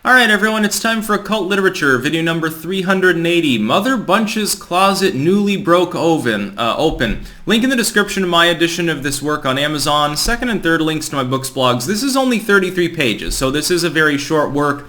Alright everyone, it's time for Occult Literature, video number 380, Mother Bunch's Closet Newly Broke Open. Link in the description to my edition of this work on Amazon, second and third links to my books blogs. This is only 33 pages, so this is a very short work.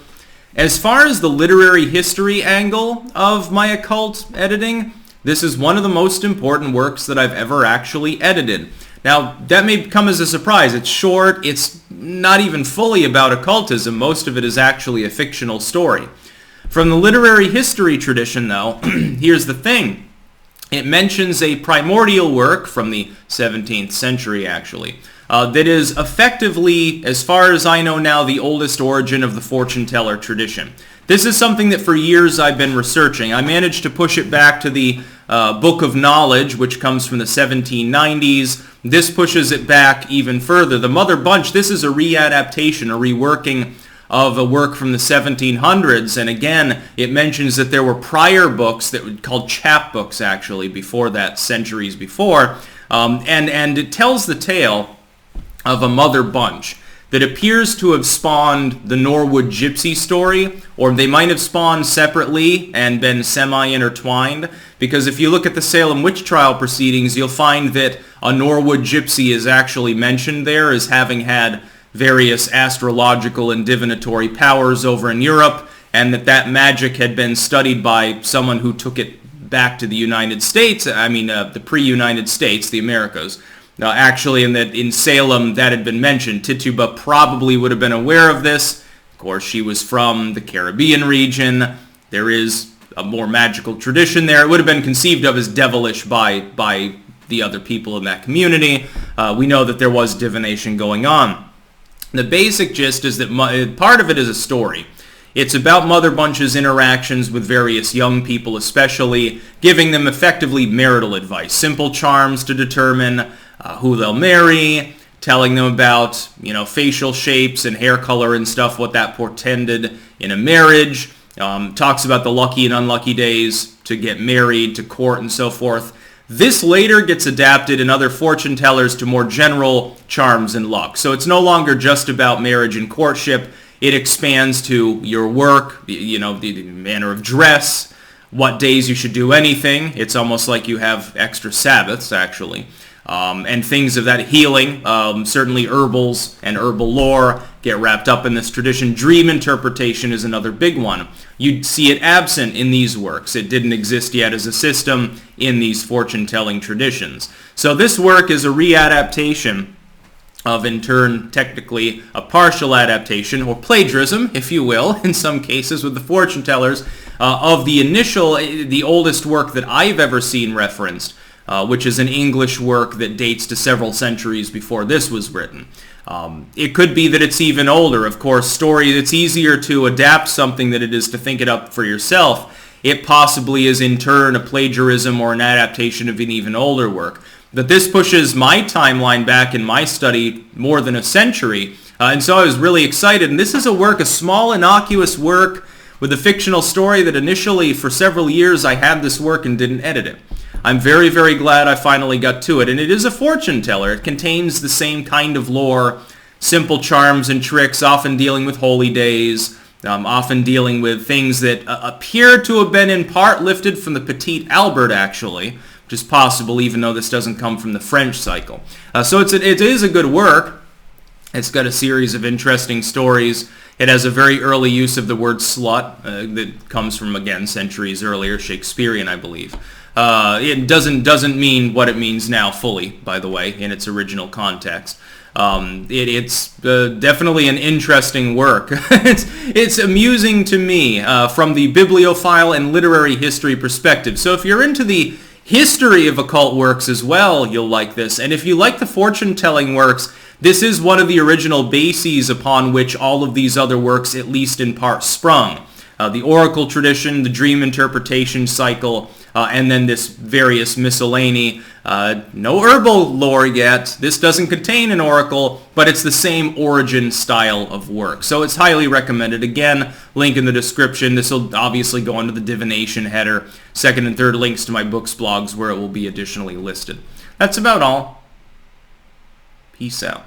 As far as the literary history angle of my occult editing, this is one of the most important works that I've ever actually edited. Now, that may come as a surprise. It's short, it's not even fully about occultism. Most of it is actually a fictional story. From the literary history tradition, though, here's the thing. It mentions a primordial work from the 17th century, actually, that is effectively, as far as I know now, the oldest origin of the fortune teller tradition. This is something that for years I've been researching. I managed to push it back to the Book of Knowledge, which comes from the 1790s. This pushes it back even further. The Mother Bunch, this is a readaptation, a reworking of a work from the 1700s. And again, it mentions that there were prior books that were called chapbooks, actually, before that, centuries before. And it tells the tale of a Mother Bunch that appears to have spawned the Norwood Gypsy story, or they might have spawned separately and been semi-intertwined, because if you look at the Salem witch trial proceedings, you'll find that a Norwood Gypsy is actually mentioned there as having had various astrological and divinatory powers over in Europe, and that magic had been studied by someone who took it back to the United States, the pre-United States, the Americas. Actually, in Salem, that had been mentioned. Tituba probably would have been aware of this. Of course, she was from the Caribbean region. There is a more magical tradition there. It would have been conceived of as devilish by the other people in that community. We know that there was divination going on. The basic gist is that part of it is a story. It's about Mother Bunch's interactions with various young people, especially giving them effectively marital advice, simple charms to determine who they'll marry, telling them about, facial shapes and hair color and stuff, what that portended in a marriage. Talks about the lucky and unlucky days to get married, to court, and so forth. This later gets adapted in other fortune tellers to more general charms and luck. So it's no longer just about marriage and courtship. It expands to your work, the manner of dress, what days you should do anything. It's almost like you have extra Sabbaths, actually. And things of that, healing, certainly herbals and herbal lore get wrapped up in this tradition. Dream interpretation is another big one. You'd see it absent in these works. It didn't exist yet as a system in these fortune-telling traditions. So this work is a readaptation of, in turn, technically a partial adaptation, or plagiarism, if you will, in some cases with the fortune tellers, of the oldest work that I've ever seen referenced, which is an English work that dates to several centuries before this was written. It could be that it's even older. Of course, it's easier to adapt something than it is to think it up for yourself. It possibly is in turn a plagiarism or an adaptation of an even older work. But this pushes my timeline back in my study more than a century, and so I was really excited. And this is a small, innocuous work with a fictional story that initially, for several years, I had this work and didn't edit it. I'm very, very glad I finally got to it. And it is a fortune teller. It contains the same kind of lore, simple charms and tricks, often dealing with holy days, often dealing with things that appear to have been in part lifted from the Petit Albert, actually, which is possible even though this doesn't come from the French cycle. So it is a good work. It's got a series of interesting stories. It has a very early use of the word slut that comes from, again, centuries earlier, Shakespearean, I believe. It doesn't mean what it means now fully, by the way, in its original context. It's definitely an interesting work. It's amusing to me from the bibliophile and literary history perspective. So if you're into the history of occult works as well, you'll like this. And if you like the fortune-telling works, this is one of the original bases upon which all of these other works, at least in part, sprung. The oracle tradition, the dream interpretation cycle, and then this various miscellany. No herbal lore yet. This doesn't contain an oracle, but it's the same origin style of work. So it's highly recommended. Again, link in the description. This will obviously go under the divination header. Second and third links to my books, blogs, where it will be additionally listed. That's about all. Peace out.